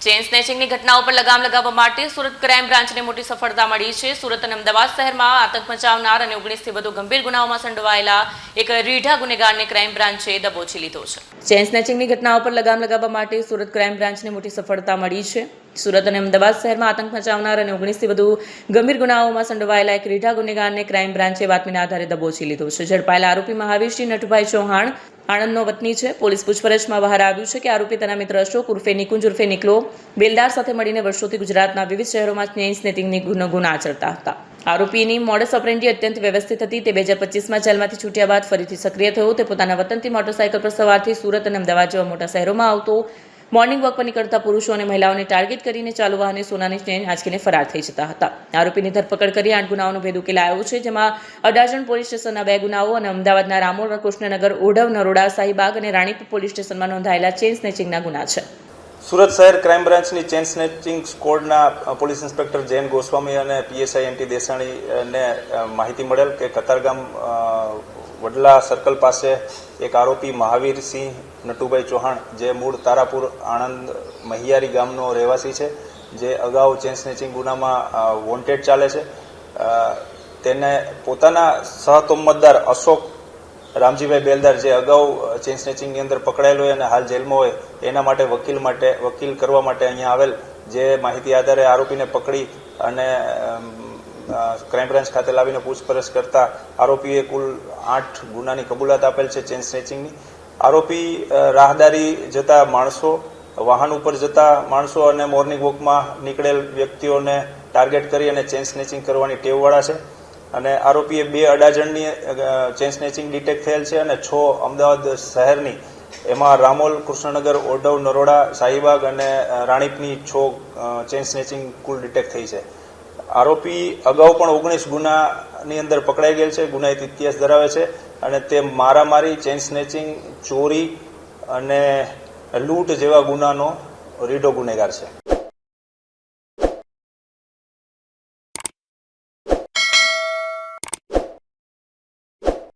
Chain સ્નેચિંગની ઘટનાઓ પર લગામ લગાવવા માટે સુરત ક્રાઇમ બ્રાન્ચને મોટી સફળતા મળી છે। સુરત અને અમદાવાદ શહેરમાં આતંક મચાવનાર અને 19થી વધુ ગંભીર ગુનાઓમાં સંડોવાયેલા એક રીઢા ગુનેગારને ક્રાઇમ બ્રાન્ચે દબોચી લીધો છે। ચેઇન સ્નેચિંગની ઘટનાઓ પર લગામ લગાવવા માટે સુરત ક્રાઇમ બ્રાન્ચને મોટી સફળતા મળી છે। સુરત અને અમદાવાદ શહેરમાં આતંક મચાવનાર અને 19થી વધુ ગંભીર ગુનાઓમાં સંડોવાયેલા એક રીઢા ગુનેગારને ક્રાઇમ બ્રાન્ચે બાતમીના આધારે દબોચી લીધો છે। ઝડપાયેલા આરોપી મહાવીરસિંહ નટુભાઈ ચૌહાણ આણંદનો વતની છે। પોલીસ પૂછપરછમાં બહાર આવ્યું છે કે આરોપી તેના મિત્ર અશોક ઉર્ફે નિકુંજ ઉર્ફે નિકલો બેલદાર સાથે મળીને વર્ષોથી ગુજરાતના વિવિધ શહેરોમાં ચેઇન સ્નેચિંગની ગુના આચરતા હતા। આરોપીની મોડસ ઓપરેન્ડી અત્યંત વ્યવસ્થિત હતી। તે 2025માં જેલમાંથી છૂટ્યા બાદ ફરીથી સક્રિય થયો। તે પોતાના વતનથી મોટરસાઇકલ પર સવારથી સુરત અને અમદાવાદ જેવા મોટા શહેરોમાં આવતો। મોર્નિંગ વોક પર નીકળતા પુરુષો અને મહિલાઓને ટાર્ગેટ કરીને ચાલુ વાહને સોનાની ચેઇન આંચકીને ફરાર થઈ જતા હતા। આરોપીની ધરપકડ કરી 8 ગુનાઓનો ભેદ ઉકેલાયો છે, જેમાં અડાજણ પોલીસ સ્ટેશનના 2 ગુનાઓ અને અમદાવાદના રામોલ, કૃષ્ણનગર, ઓઢવ, નરોડા, શાહીબાગ અને રાણીપ પોલીસ સ્ટેશનમાં નોંધાયેલા ચેઇન સ્નેચિંગના ગુના છે। સુરત શહેર ક્રાઇમ બ્રાન્ચની ચેઇન સ્નેચિંગ સ્કોડના પોલીસ ઇન્સ્પેક્ટર જૈન ગોસ્વામી અને પીએસઆઈ એનટી દેસાણીને માહિતી મળેલ કે કતારગામ વડલા સર્કલ પાસે એક આરોપી મહાવીરસિંહ નટુભાઈ ચૌહાણ, જે મૂળ તારાપુર આણંદ મહિયારી ગામનો રહેવાસી છે, જે અગાઉ ચેઇન સ્નેચિંગ ગુનામાં વોન્ટેડ ચાલે છે, તેને પોતાના સહતોમતદાર અશોક રામજીભાઈ બેલદાર, જે અગાઉ ચેઇન સ્નેચિંગની અંદર પકડાયેલો હોય અને હાલ જેલમાં હોય, એના માટે વકીલ કરવા માટે અહીંયા આવેલ, જે માહિતી આધારે આરોપીને પકડી અને ક્રાઇમ બ્રાન્ચ ખાતે લાવીને પૂછપરછ કરતા આરોપીએ કુલ 8 ગુનાની કબૂલાત આપેલ છે ચેઇન સ્નેચિંગની। આરોપી રાહદારી જતા માણસો, વાહન ઉપર જતા માણસો અને મોર્નિંગ વોકમાં નીકળેલ વ્યક્તિઓને ટાર્ગેટ કરી અને ચેઇન સ્નેચિંગ કરવાની ટેવવાળા છે અને આરોપીએ 2 અડાજણની ચેઇન સ્નેચિંગ ડિટેક્ટ થયેલ છે અને 6 અમદાવાદ શહેરની, એમાં રામોલ, કૃષ્ણનગર, ઓઢવ, નરોડા, શાહીબાગ અને રાણીપની 6 ચેઇન સ્નેચિંગ કુલ ડિટેક્ટ થઈ છે। આરોપી અગાઉ પણ 19 ગુનાની અંદર પકડાઈ ગયેલ છે, ગુનાહિત ઇતિહાસ ધરાવે છે અને તે મારામારી, ચેઇન સ્નેચિંગ, ચોરી અને લૂંટ જેવા ગુનાનો રીઢો ગુનેગાર છે।